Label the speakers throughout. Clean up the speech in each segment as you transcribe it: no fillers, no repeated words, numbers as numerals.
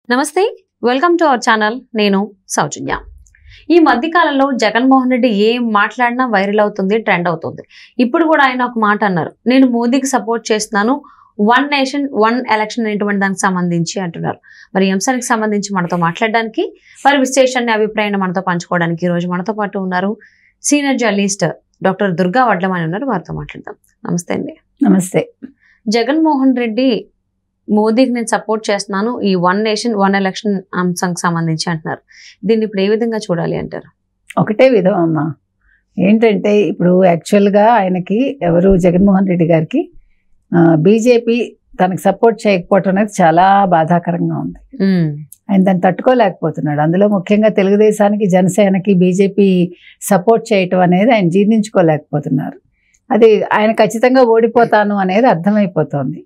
Speaker 1: నమస్తే, welcome to our channel. నేను సౌజన్య. ఈ మధ్య కాలంలో జగన్మోహన్ రెడ్డి ఏం మాట్లాడినా వైరల్ అవుతుంది, ట్రెండ్ అవుతుంది. ఇప్పుడు కూడా ఆయన ఒక మాట అన్నారు, నేను మోదీకి సపోర్ట్ చేస్తున్నాను, వన్ నేషన్ వన్ ఎలక్షన్ అనేటువంటి దానికి సంబంధించి అంటున్నారు. మరి ఈ అంశానికి సంబంధించి మనతో మాట్లాడడానికి, వారి విశ్లేషణ అభిప్రాయాన్ని మనతో పంచుకోవడానికి ఈ రోజు మనతో పాటు ఉన్నారు సీనియర్ జర్నలిస్ట్ డాక్టర్ దుర్గా వడ్లమని ఉన్నారు. వారితో మాట్లాడదాం. నమస్తే అండి.
Speaker 2: నమస్తే.
Speaker 1: జగన్మోహన్ రెడ్డి మోదీకి నేను సపోర్ట్ చేస్తున్నాను, ఈ వన్ నేషన్ వన్ ఎలక్షన్ అంశానికి సంబంధించి అంటున్నారు. దీన్ని ఇప్పుడు ఏ విధంగా చూడాలి అంటారు?
Speaker 2: ఒకటే విధం అమ్మా. ఏంటంటే ఇప్పుడు యాక్చువల్గా ఆయనకి ఎవరు జగన్మోహన్ రెడ్డి గారికి బీజేపీ తనకు సపోర్ట్ చేయకపోవటం అనేది చాలా బాధాకరంగా ఉంది. ఆయన దాన్ని తట్టుకోలేకపోతున్నాడు. అందులో ముఖ్యంగా తెలుగుదేశానికి, జనసేనకి బీజేపీ సపోర్ట్ చేయటం అనేది ఆయన జీర్ణించుకోలేకపోతున్నారు. అది ఆయన ఖచ్చితంగా ఓడిపోతాను అనేది అర్థమైపోతుంది.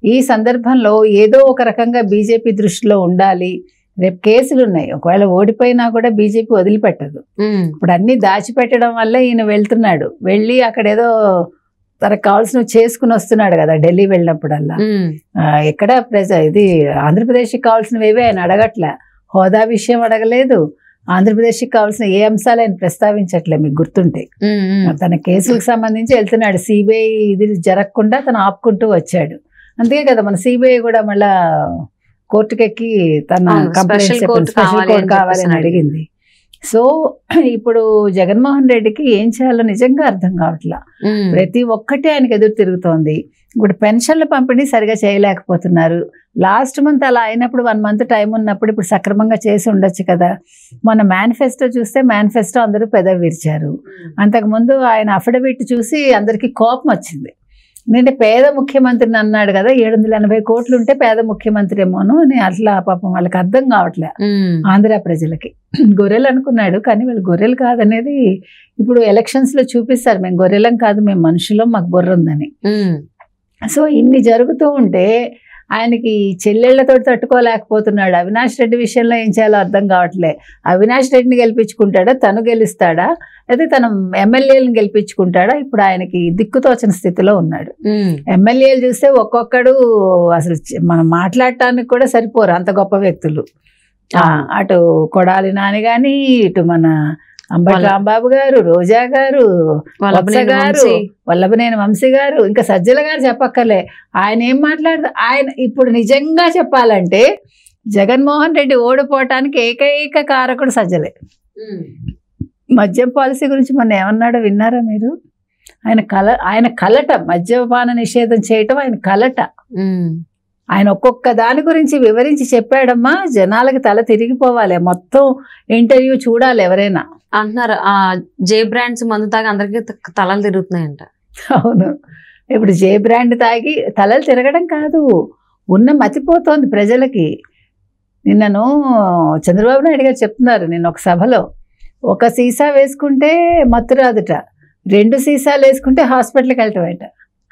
Speaker 2: ఈ సందర్భంలో ఏదో ఒక రకంగా బీజేపీ దృష్టిలో ఉండాలి. రేపు కేసులు ఉన్నాయి, ఒకవేళ ఓడిపోయినా కూడా బీజేపీ వదిలిపెట్టదు. ఇప్పుడు అన్ని దాచిపెట్టడం వల్ల ఈయన వెళ్తున్నాడు, వెళ్ళి అక్కడేదో తనకు కావాల్సినవి చేసుకుని వస్తున్నాడు కదా. ఢిల్లీ వెళ్ళినప్పుడల్లా ఎక్కడ ఇది ఆంధ్రప్రదేశ్కి కావాల్సినవి ఆయన అడగట్లే. హోదా విషయం అడగలేదు, ఆంధ్రప్రదేశ్కి కావాల్సిన ఏ అంశాలు ఆయన ప్రస్తావించట్లే. మీకు గుర్తుంటే తన కేసులకు సంబంధించి వెళ్తున్నాడు. సిబిఐ ఇది జరగకుండా తను ఆపుకుంటూ వచ్చాడు. అంతే కదా, మన సిబిఐ కూడా మళ్ళా కోర్టుకెక్కి తన కంప్లైంట్ స్పెషల్ కోర్టు కావాలని అడిగింది. సో ఇప్పుడు జగన్మోహన్ రెడ్డికి ఏం చేయాలో నిజంగా అర్థం కావట్లా. ప్రతి ఒక్కటి ఆయనకు ఎదురు తిరుగుతోంది. ఇప్పుడు పెన్షన్ల పంపిణీ సరిగా చేయలేకపోతున్నారు. లాస్ట్ మంత్ అలా అయినప్పుడు 1 month టైం ఉన్నప్పుడు ఇప్పుడు సక్రమంగా చేసి ఉండొచ్చు కదా. మన మేనిఫెస్టో చూస్తే మేనిఫెస్టో అందరూ పెదవి విరిచారు. అంతకుముందు ఆయన అఫిడవిట్ చూసి అందరికీ కోపం వచ్చింది. ఎందుకంటే పేద ముఖ్యమంత్రిని అన్నాడు కదా, 780 కోట్లు ఉంటే పేద ముఖ్యమంత్రి ఏమోను అని. అట్లా పాపం వాళ్ళకి అర్థం కావట్లే ఆంధ్ర ప్రజలకి. గొర్రెలు అనుకున్నాడు, కానీ వాళ్ళు గొర్రెలు కాదనేది ఇప్పుడు ఎలక్షన్స్ లో చూపిస్తారు. మేము గొర్రెలం కాదు, మేము మనుషులం, మాకు బుర్ర ఉందని. సో ఇన్ని జరుగుతూ ఉంటే ఆయనకి చెల్లెళ్లతో తట్టుకోలేకపోతున్నాడు. అవినాష్ రెడ్డి విషయంలో ఏం చేయాలో అర్థం కావట్లే. అవినాష్ రెడ్డిని గెలిపించుకుంటాడా, తను గెలుస్తాడా, అయితే తన ఎమ్మెల్యేలను గెలిపించుకుంటాడా? ఇప్పుడు ఆయనకి దిక్కుతోచని స్థితిలో ఉన్నాడు. ఎమ్మెల్యేలు చూస్తే ఒక్కొక్కడు అసలు మనం మాట్లాడటానికి కూడా సరిపోరు, అంత గొప్ప వ్యక్తులు. అటు కొడాలి నాని గాని, ఇటు మన అంబటి రాంబాబు గారు, రోజా గారు, గారు, వల్లభనేని వంశీ గారు, ఇంకా సజ్జల గారు చెప్పక్కర్లే. ఆయన ఏం మాట్లాడదు. ఆయన ఇప్పుడు నిజంగా చెప్పాలంటే జగన్మోహన్ రెడ్డి ఓడిపోవటానికి ఏకైక కారకుడు సజ్జలే. మద్యం పాలసీ గురించి మొన్న ఏమన్నాడో విన్నారా మీరు? ఆయన కలట, మద్యపాన నిషేధం చేయటం ఆయన కలట. ఆయన ఒక్కొక్క దాని గురించి వివరించి చెప్పాడమ్మా. జనాలకి తల తిరిగిపోవాలి, మొత్తం ఇంటర్వ్యూ చూడాలి ఎవరైనా.
Speaker 1: అంటున్నారు జే బ్రాండ్స్ మందు తాగి అందరికి తలలు తిరుగుతున్నాయంట.
Speaker 2: అవును, ఇప్పుడు జే బ్రాండ్ తాగి తలలు తిరగడం కాదు, ఉన్న మతిపోతోంది ప్రజలకి. నిన్నను చంద్రబాబు నాయుడు గారు చెప్తున్నారు, నిన్న ఒక సభలో, ఒక సీసా వేసుకుంటే మత్తు రాదుట, 2 సీసాలు వేసుకుంటే హాస్పిటల్కి వెళ్ళటమేట.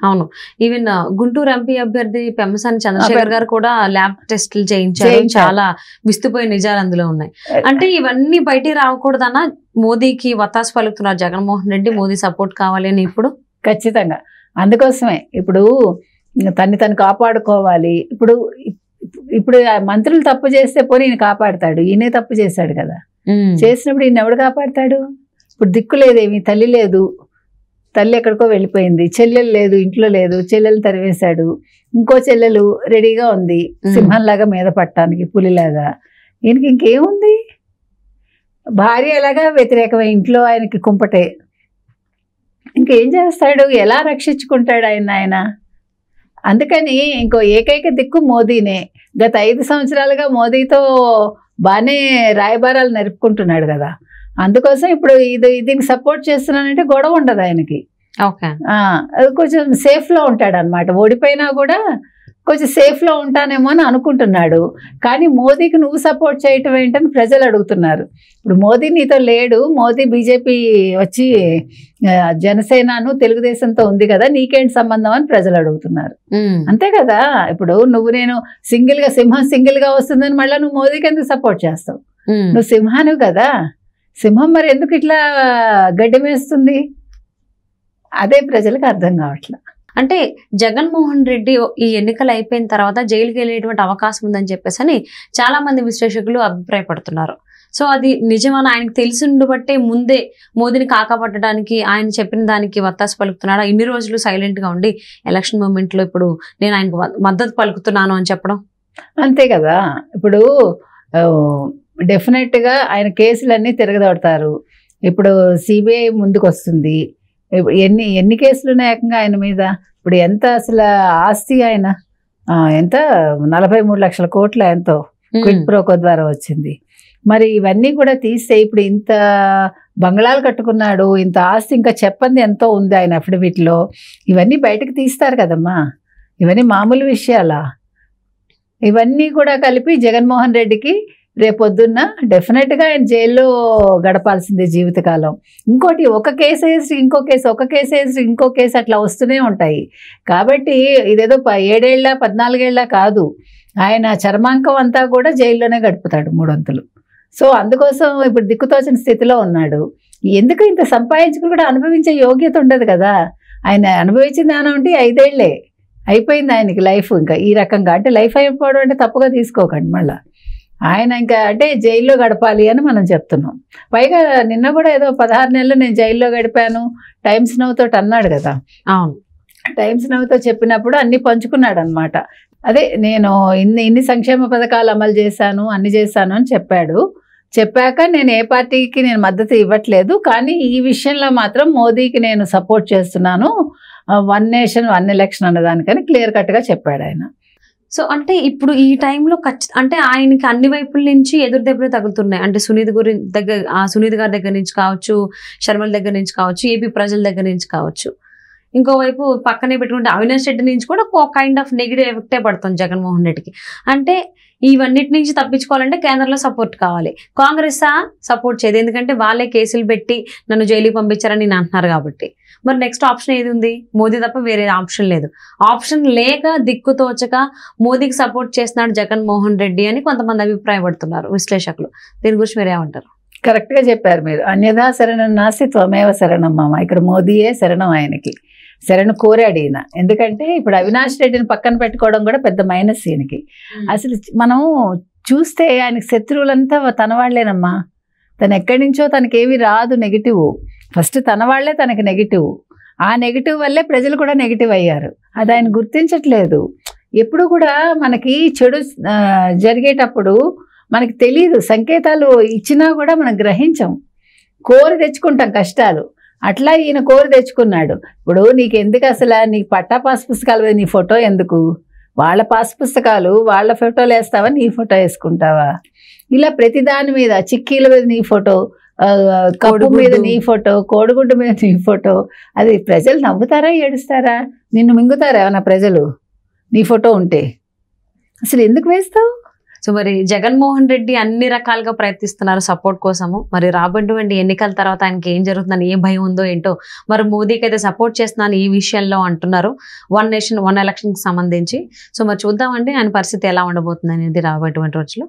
Speaker 1: అవును, ఈవెన్ గుంటూరు ఎంపీ అభ్యర్థి పెమ్మసాని చంద్రశేఖర్ గారు కూడా ల్యాబ్ టెస్టులు చేయించారు. చాలా విస్తుపోయే నిజాలు అందులో ఉన్నాయి. అంటే ఇవన్నీ బయటికి రాకూడదన్నా మోదీకి వత్తాసు పలుకుతున్నారు జగన్మోహన్ రెడ్డి. మోదీ సపోర్ట్ కావాలి అని ఇప్పుడు
Speaker 2: ఖచ్చితంగా. అందుకోసమే ఇప్పుడు తను కాపాడుకోవాలి. ఇప్పుడు మంత్రులు తప్పు చేస్తే పోనీ ఈయన కాపాడతాడు, ఈయనే తప్పు చేశాడు కదా. చేసినప్పుడు ఈయన ఎవడు కాపాడతాడు? ఇప్పుడు దిక్కు లేదేమి, తల్లి లేదు, తల్లి ఎక్కడికో వెళ్ళిపోయింది, చెల్లెలు లేదు, ఇంట్లో లేదు, చెల్లెలు తరివేశాడు, ఇంకో చెల్లెలు రెడీగా ఉంది సింహంలాగా మీద పట్టడానికి, పులిలాగా. ఈయనకి ఇంకేముంది? భార్య ఎలాగా వ్యతిరేకమే, ఇంట్లో ఆయనకి కుంపటే. ఇంకేం చేస్తాడు? ఎలా రక్షించుకుంటాడు ఆయన? అందుకని ఇంకో ఏకైక దిక్కు మోదీనే. గత 5 సంవత్సరాలుగా మోదీతో బాగానే రాయబారాలు నరుపుకుంటున్నాడు కదా. అందుకోసం ఇప్పుడు దీనికి సపోర్ట్ చేస్తున్నానంటే గొడవ ఉండదు ఆయనకి. కొంచెం సేఫ్లో ఉంటాడు అనమాట. ఓడిపోయినా కూడా కొంచెం సేఫ్లో ఉంటానేమో అని అనుకుంటున్నాడు. కానీ మోదీకి నువ్వు సపోర్ట్ చేయటం ఏంటని ప్రజలు అడుగుతున్నారు. ఇప్పుడు మోదీ నీతో లేడు, మోదీ బీజేపీ వచ్చి జనసేనను తెలుగుదేశంతో ఉంది కదా, నీకేంటి సంబంధం అని ప్రజలు అడుగుతున్నారు. అంతే కదా. ఇప్పుడు నేను సింహం సింగిల్గా వస్తుందని మళ్ళీ నువ్వు మోదీకి ఎందుకు సపోర్ట్ చేస్తావు? నువ్వు సింహాను కదా. సింహం మరి ఎందుకు ఇట్లా గడ్డి వేస్తుంది? అదే ప్రజలకు అర్థం కావట్లేదు.
Speaker 1: అంటే జగన్మోహన్ రెడ్డి ఈ ఎన్నికలు అయిపోయిన తర్వాత జైలుకి వెళ్ళేటువంటి అవకాశం ఉందని చెప్పేసి అని చాలా మంది విశ్లేషకులు అభిప్రాయపడుతున్నారు. సో అది నిజమని ఆయనకు తెలిసిండు బట్టే ముందే మోదీని కాకపట్టడానికి ఆయన చెప్పిన దానికి వత్తాసు పలుకుతున్నాడా, ఇన్ని రోజులు సైలెంట్ గా ఉండి ఎలక్షన్ మూమెంట్ లో ఇప్పుడు నేను ఆయనకు మద్దతు పలుకుతున్నాను అని చెప్పడం?
Speaker 2: అంతే కదా. ఇప్పుడు డెఫినెట్ గా ఆయన కేసులన్నీ తిరగదొడతారు. ఇప్పుడు సిబిఐ ముందుకు వస్తుంది. ఎన్ని కేసులు ఉన్నాయి ఏకంగా ఆయన మీద? ఇప్పుడు ఎంత అసలు ఆస్తి ఆయన ఎంత 43 లక్షల కోట్ల ఎంతో క్విడ్ ప్రోకో ద్వారా వచ్చింది. మరి ఇవన్నీ కూడా తీస్తే ఇప్పుడు ఇంత బంగ్లాలు కట్టుకున్నాడు, ఇంత ఆస్తి ఇంకా చెప్పంది ఎంతో ఉంది ఆయన అఫిడవిట్లో. ఇవన్నీ బయటకు తీస్తారు కదమ్మా, ఇవన్నీ మామూలు విషయాలా? ఇవన్నీ కూడా కలిపి జగన్మోహన్ రెడ్డికి రేపొద్దున్న డెఫినెట్గా ఆయన జైల్లో గడపాల్సిందే జీవితకాలం. ఇంకోటి ఒక కేసు వేసి ఇంకో కేసు, ఒక కేసు వేసి ఇంకో కేసు అట్లా వస్తూనే ఉంటాయి. కాబట్టి ఇదేదో 7 ఏళ్ళ 14 ఏళ్ళ కాదు, ఆయన చర్మాంకం అంతా కూడా జైల్లోనే గడుపుతాడు 3 వంతులు. సో అందుకోసం ఇప్పుడు దిక్కుతోచిన స్థితిలో ఉన్నాడు. ఎందుకు ఇంత సంపాదించుకుని కూడా అనుభవించే యోగ్యత ఉండదు కదా. ఆయన అనుభవించిన దాని ఉంటే 5 ఏళ్లే అయిపోయింది ఆయనకి లైఫ్. ఇంకా ఈ రకంగా అంటే లైఫ్ అయిపోవడం అంటే తప్పుగా తీసుకోకండి. మళ్ళీ ఆయన ఇంకా అంటే జైల్లో గడపాలి అని మనం చెప్తున్నాం. పైగా నిన్న కూడా ఏదో 16 నెలలు నేను జైల్లో గడిపాను టైమ్స్ నౌ తోటి అన్నాడు కదా.
Speaker 1: అవును,
Speaker 2: టైమ్స్ నౌతో చెప్పినప్పుడు అన్ని పంచుకున్నాడు అనమాట. అదే నేను ఇన్ని సంక్షేమ పథకాలు అమలు చేశాను, అన్ని చేశాను అని చెప్పాడు. చెప్పాక నేను ఏ పార్టీకి నేను మద్దతు ఇవ్వట్లేదు, కానీ ఈ విషయంలో మాత్రం మోదీకి నేను సపోర్ట్ చేస్తున్నాను, 1 నేషన్ 1 ఎలక్షన్ అన్నదానికని క్లియర్ కట్గా చెప్పాడు ఆయన.
Speaker 1: సో అంటే ఇప్పుడు ఈ టైంలో అంటే ఆయనకి అన్ని వైపుల నుంచి ఎదురు దెబ్బలు తగులుతున్నాయి. అంటే సునీత్ గారి దగ్గర నుంచి కావచ్చు, శర్మల దగ్గర నుంచి కావచ్చు, ఏపీ ప్రజల దగ్గర నుంచి కావచ్చు, ఇంకోవైపు పక్కనే పెట్టుకుంటే అవినాష్ రెడ్డి నుంచి కూడా ఒక కైండ్ ఆఫ్ నెగిటివ్ ఎఫెక్టే పడుతుంది జగన్మోహన్ రెడ్డికి. అంటే ఇవన్నిటి నుంచి తప్పించుకోవాలంటే కేంద్రంలో సపోర్ట్ కావాలి. కాంగ్రెస్ సపోర్ట్ చేయదు, ఎందుకంటే వాళ్ళే కేసులు పెట్టి నన్ను జైలుకి పంపించారని నేను అంటున్నారు కాబట్టి. మరి నెక్స్ట్ ఆప్షన్ ఏది ఉంది? మోదీ తప్ప వేరే ఆప్షన్ లేదు. ఆప్షన్ లేక దిక్కుతోచక మోదీకి సపోర్ట్ చేస్తున్నాడు జగన్మోహన్ రెడ్డి అని కొంతమంది అభిప్రాయపడుతున్నారు విశ్లేషకులు. దీని గురించి మీరు ఏమంటారు?
Speaker 2: కరెక్ట్గా చెప్పారు మీరు. అన్యథా శరణం నాస్తి త్వమేవ శరణం మమ. ఇక్కడ మోదీయే శరణం, ఆయనకి శరణు కోరాడు ఈయన. ఎందుకంటే ఇప్పుడు అవినాష్ రెడ్డిని పక్కన పెట్టుకోవడం కూడా పెద్ద మైనస్ ఈయనకి. అసలు మనం చూస్తే ఆయనకి శత్రువులంతా తన వాళ్ళేనమ్మా. తను ఎక్కడి నుంచో తనకేవి రాదు నెగిటివ్. ఫస్ట్ తన వాళ్ళే తనకి నెగిటివ్. ఆ నెగిటివ్ వల్లే ప్రజలు కూడా నెగిటివ్ అయ్యారు. అది ఆయన గుర్తించట్లేదు. ఎప్పుడు కూడా మనకి చెడు జరిగేటప్పుడు మనకి తెలియదు, సంకేతాలు ఇచ్చినా కూడా మనం గ్రహించం, కోరి తెచ్చుకుంటాం కష్టాలు. అట్లా ఈయన కోరి తెచ్చుకున్నాడు. ఇప్పుడు నీకు ఎందుకు అసలు, నీకు పట్టా పాస్ పుస్తకాల మీద నీ ఫోటో ఎందుకు? వాళ్ళ పాస్ పుస్తకాలు వాళ్ళ ఫోటోలు వేస్తావా, నీ ఫోటో వేసుకుంటావా? ఇలా ప్రతిదాని మీద చిక్కీల మీద నీ ఫోటో, కప్పు మీద నీ ఫోటో, కోడిగుడ్డు మీద నీ ఫోటో. అది ప్రజలు నవ్వుతారా ఏడుస్తారా? నిన్ను మింగుతారా ఏమన్నా ప్రజలు నీ ఫోటో ఉంటే? అసలు ఎందుకు వేస్తావు?
Speaker 1: సో మరి జగన్మోహన్ రెడ్డి అన్ని రకాలుగా ప్రయత్నిస్తున్నారు సపోర్ట్ కోసము. మరి రాబోయేటువంటి ఎన్నికల తర్వాత ఆయనకి ఏం జరుగుతుందని ఏ భయం ఉందో ఏంటో. మరి మోదీకి అయితే సపోర్ట్ చేస్తున్నాను ఈ విషయంలో అంటున్నారు, 1 నేషన్ 1 ఎలక్షన్కి సంబంధించి. సో మరి చూద్దామండి ఆయన పరిస్థితి ఎలా ఉండబోతుంది అనేది రాబోయేటువంటి రోజులు.